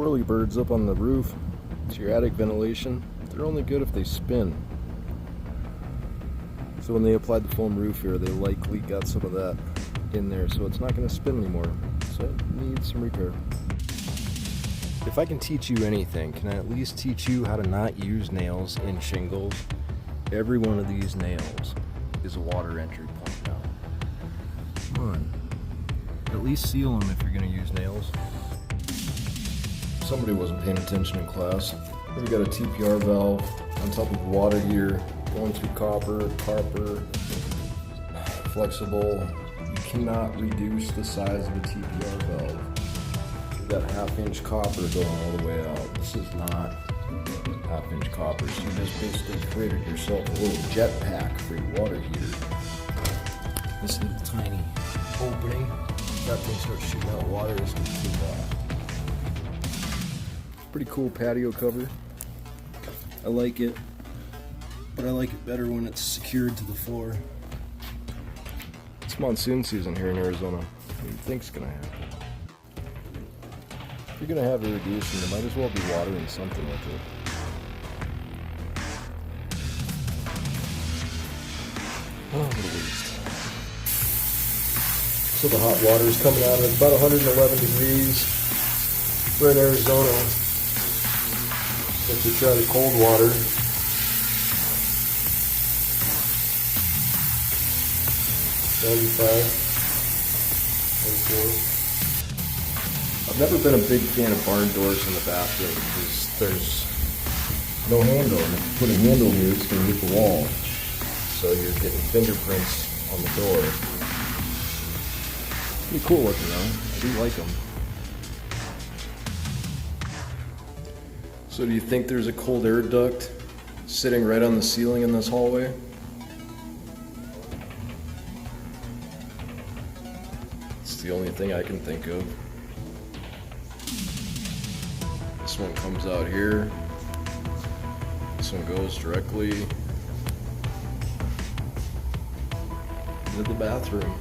Whirlybirds up on the roof. It's your attic ventilation. They're only good if they spin. So when they applied the foam roof here, they likely got some of that in there, so it's not going to spin anymore. So it needs some repair. If I can teach you anything, can I at least teach you how to not use nails in shingles? Every one of these nails is a water entry point now. Come on. At least seal them if you're going to use nails. Somebody wasn't paying attention in class. We got a TPR valve on top of water heater, going through copper, flexible. You cannot reduce the size of a TPR valve. We've got 1/2-inch copper going all the way out. This is not 1/2-inch copper. So you just basically created yourself a little jet pack for your water heater. This little tiny opening, that thing starts shooting out water, it's gonna keep off. Pretty cool patio cover. I like it, but I like it better when it's secured to the floor. It's monsoon season here in Arizona. What do you think's gonna happen? If you're gonna have irrigation, you might as well be watering something with it. Oh, what a waste. So the hot water is coming out at about 111 degrees. We're in Arizona. If we try the cold water, I've never been a big fan of barn doors in the bathroom because there's no handle, and if you put a handle here, it's going to hit the wall. So you're getting fingerprints on the door. Pretty cool looking though. I do like them. So do you think there's a cold air duct sitting right on the ceiling in this hallway? It's the only thing I can think of. This one comes out here. This one goes directly into the bathroom.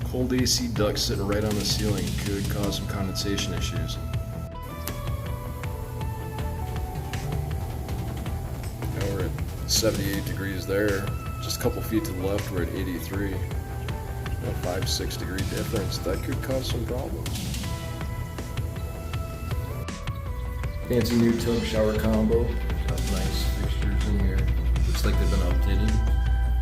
Cold AC duct sitting right on the ceiling could cause some condensation issues. Now we're at 78 degrees there. Just a couple feet to the left, we're at 83. A 5-6 degree difference. That could cause some problems. Fancy new tub shower combo. Got nice fixtures in here. Looks like they've been updated.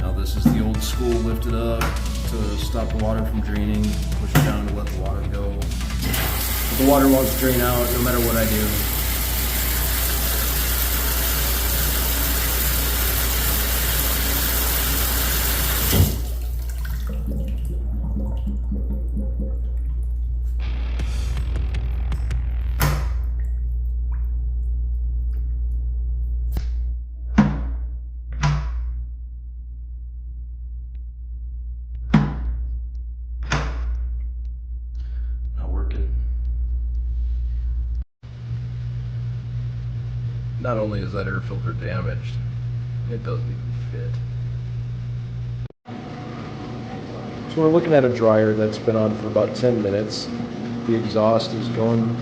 Now this is the old school lifted up to stop the water from draining, push it down to let the water go. The water wants to drain out no matter what I do. Not only is that air filter damaged, it doesn't even fit. So we're looking at a dryer that's been on for about 10 minutes. The exhaust is going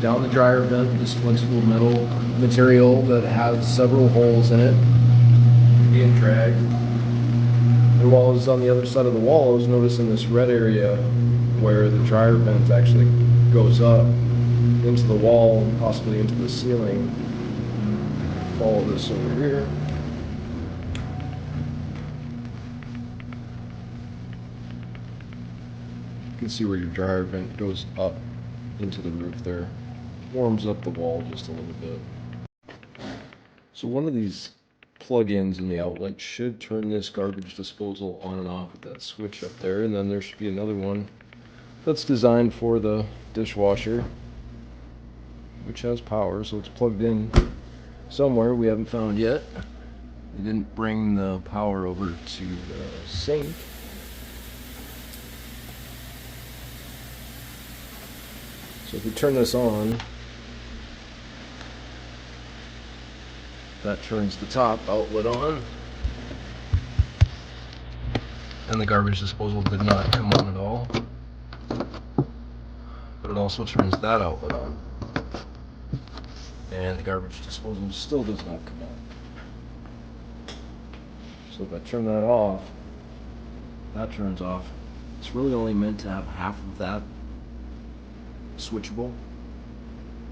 down the dryer vent, this flexible metal material that has several holes in it, being dragged. And while I was on the other side of the wall, I was noticing this red area where the dryer vent actually goes up into the wall, possibly into the ceiling. Follow this over here. You can see where your dryer vent goes up into the roof there. Warms up the wall just a little bit. So one of these plug-ins in the outlet should turn this garbage disposal on and off with that switch up there, and then there should be another one that's designed for the dishwasher, which has power, so it's plugged in somewhere we haven't found yet. They didn't bring the power over to the sink. So if we turn this on, that turns the top outlet on. And the garbage disposal did not come on at all. but it also turns that outlet on. And the garbage disposal still does not come on. So if I turn that off, that turns off. It's really only meant to have half of that switchable.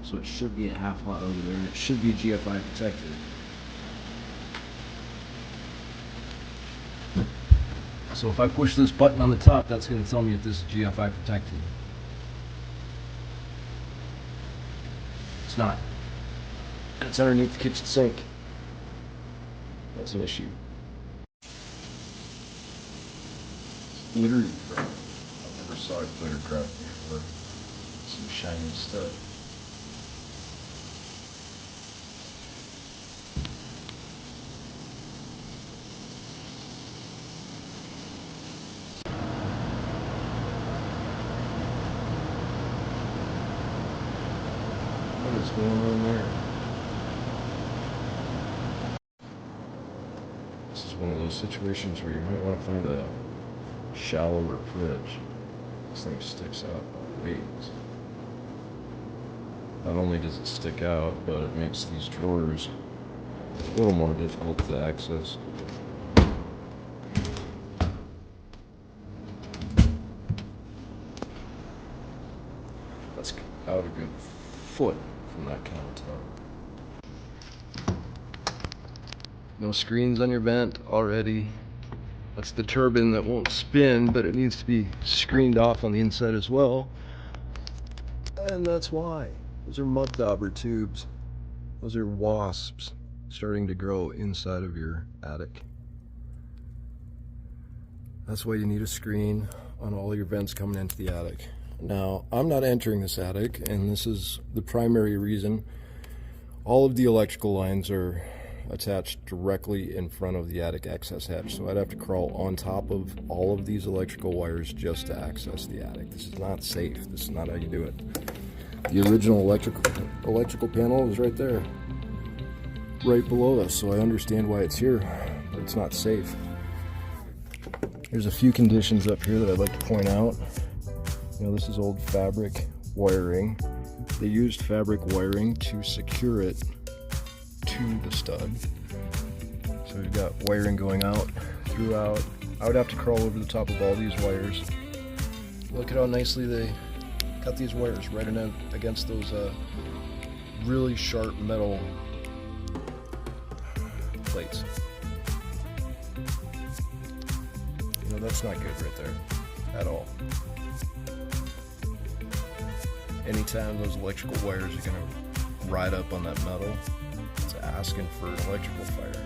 So it should be at half hot over there, and it should be GFI protected. So if I push this button on the top, that's going to tell me if this is GFI protected. It's not. And it's underneath the kitchen sink. That's an issue. Glitter trap. I never saw a glitter trap before. Some shiny stuff. What is going on there? This is one of those situations where you might want to find a shallower fridge. This thing sticks out ways. Not only does it stick out, but it makes these drawers a little more difficult to access. That's out a good foot from that countertop. No screens on your vent already. That's the turbine that won't spin, but it needs to be screened off on the inside as well. And that's why. Those are mud dauber tubes. Those are wasps starting to grow inside of your attic. That's why you need a screen on all your vents coming into the attic. Now, I'm not entering this attic, and this is the primary reason. All of the electrical lines are attached directly in front of the attic access hatch, so I'd have to crawl on top of all of these electrical wires just to access the attic. This is not safe. This is not how you do it. The original electrical panel is right there, right below us, so I understand why it's here, but it's not safe. There's a few conditions up here that I'd like to point out. You know, this is old fabric wiring. They used fabric wiring to secure it to the stud. So we've got wiring going out throughout. I would have to crawl over the top of all these wires. Look at how nicely they cut these wires right in against those really sharp metal plates. You know, that's not good right there at all. Anytime those electrical wires are going to ride up on that metal, it's asking for an electrical fire.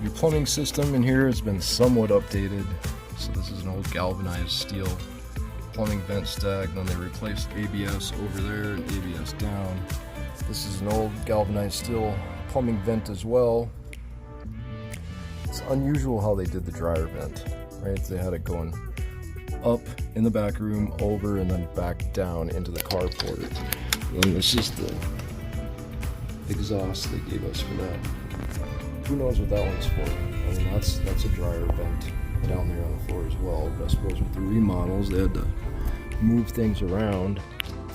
Your plumbing system in here has been somewhat updated. So this is an old galvanized steel plumbing vent stack. Then they replaced ABS over there and ABS down. This is an old galvanized steel plumbing vent as well. It's unusual how they did the dryer vent, right? They had it going up in the back room, over, and then back down into the carport. And then this is the exhaust they gave us for that. Who knows what that one's for? I mean, that's a dryer vent down there on the floor as well. But I suppose with the remodels, they had to move things around.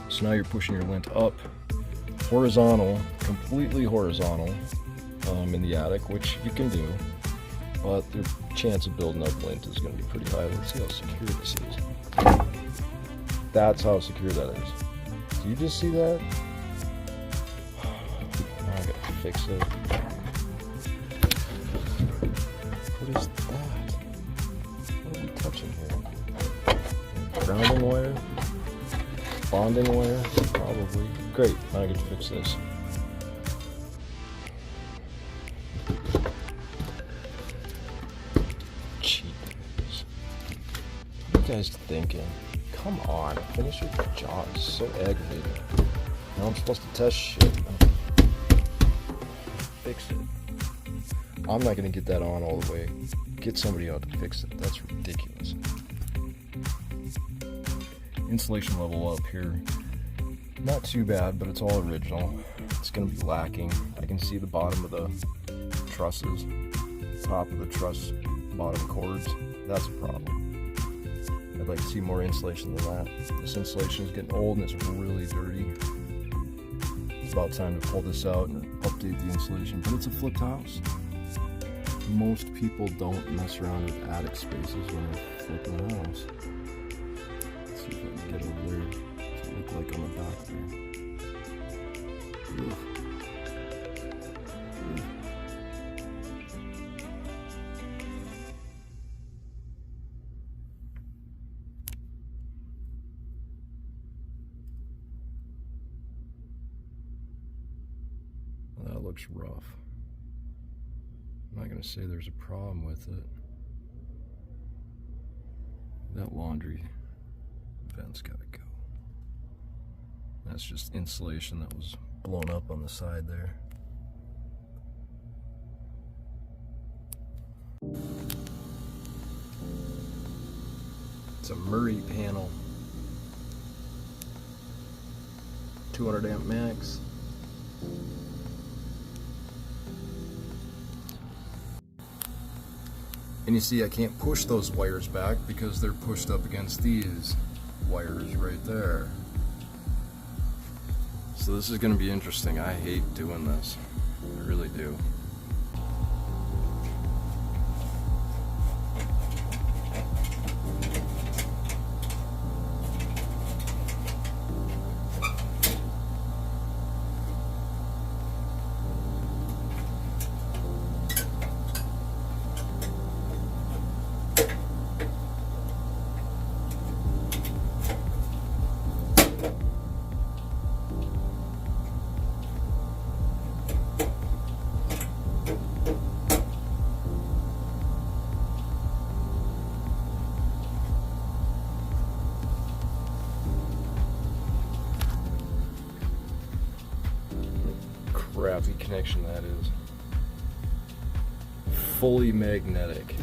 So now you're pushing your lint up, horizontal, completely horizontal, in the attic, which you can do. But the chance of building up lint is going to be pretty high. Let's see how secure this is. That's how secure that is. Do you just see that? Now I gotta fix it. What is that? What are we touching here? Grounding wire? Bonding wire? Probably. Great, now I get to fix this. What are you guys thinking? Come on, finish your job. It's so aggravating. Now I'm supposed to test shit. Fix it. I'm not gonna get that on all the way. Get somebody out to fix it. That's ridiculous. Insulation level up here. Not too bad, but it's all original. It's gonna be lacking. I can see the bottom of the trusses, top of the truss, bottom cords. That's a problem. I'd like to see more insulation than that. This insulation is getting old and it's really dirty. It's about time to pull this out and update the insulation, but it's a flipped house. Most people don't mess around with attic spaces when they're flipping a house. Let's see if I can get over there. What's it look like on the back there? Ugh. Ugh. That looks rough. I'm not going to say there's a problem with it. That laundry vent's got to go. That's just insulation that was blown up on the side there. It's a Murray panel. 200 amp max. And you see I can't push those wires back because they're pushed up against these wires right there. So this is going to be interesting. I hate doing this. I really do. Crappy connection that is. Fully magnetic.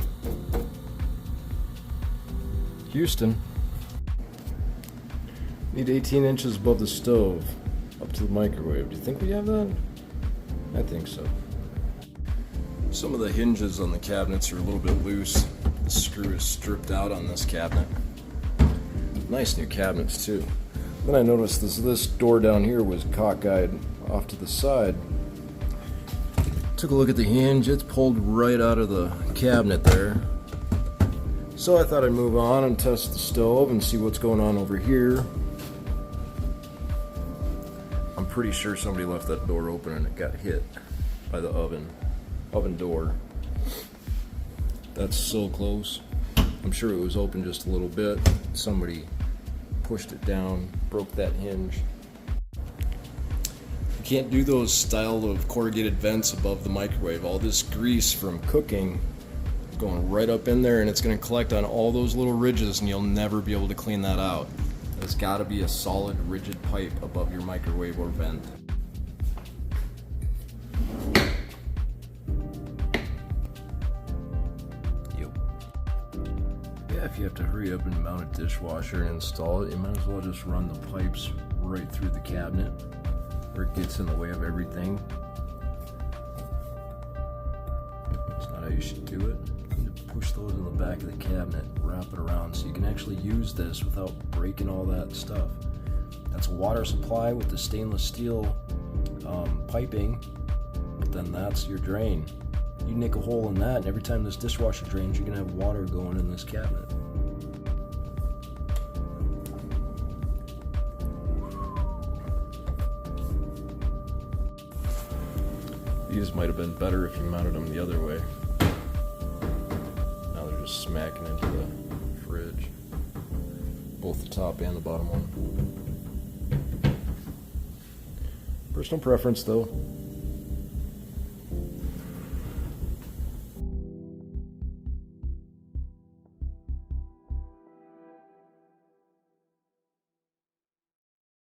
Houston. Need 18 inches above the stove up to the microwave. Do you think we have that? I think so. Some of the hinges on the cabinets are a little bit loose. The screw is stripped out on this cabinet. Nice new cabinets too. Then I noticed this door down here was cockeyed off to the side. Took a look at the hinge. It's pulled right out of the cabinet there. So I thought I'd move on and test the stove and see what's going on over here. I'm pretty sure somebody left that door open and it got hit by the oven door. That's so close. I'm sure it was open just a little bit. Somebody pushed it down, broke that hinge. You can't do those style of corrugated vents above the microwave. All this grease from cooking is going right up in there and it's going to collect on all those little ridges and you'll never be able to clean that out. There's got to be a solid rigid pipe above your microwave or vent. If you have to hurry up and mount a dishwasher and install it, you might as well just run the pipes right through the cabinet where it gets in the way of everything. That's not how you should do it. You need to push those in the back of the cabinet, wrap it around so you can actually use this without breaking all that stuff. That's a water supply with the stainless steel piping, but then that's your drain. You nick a hole in that, and every time this dishwasher drains, you're going to have water going in this cabinet. These might have been better if you mounted them the other way. Now they're just smacking into the fridge. Both the top and the bottom one. Personal preference though.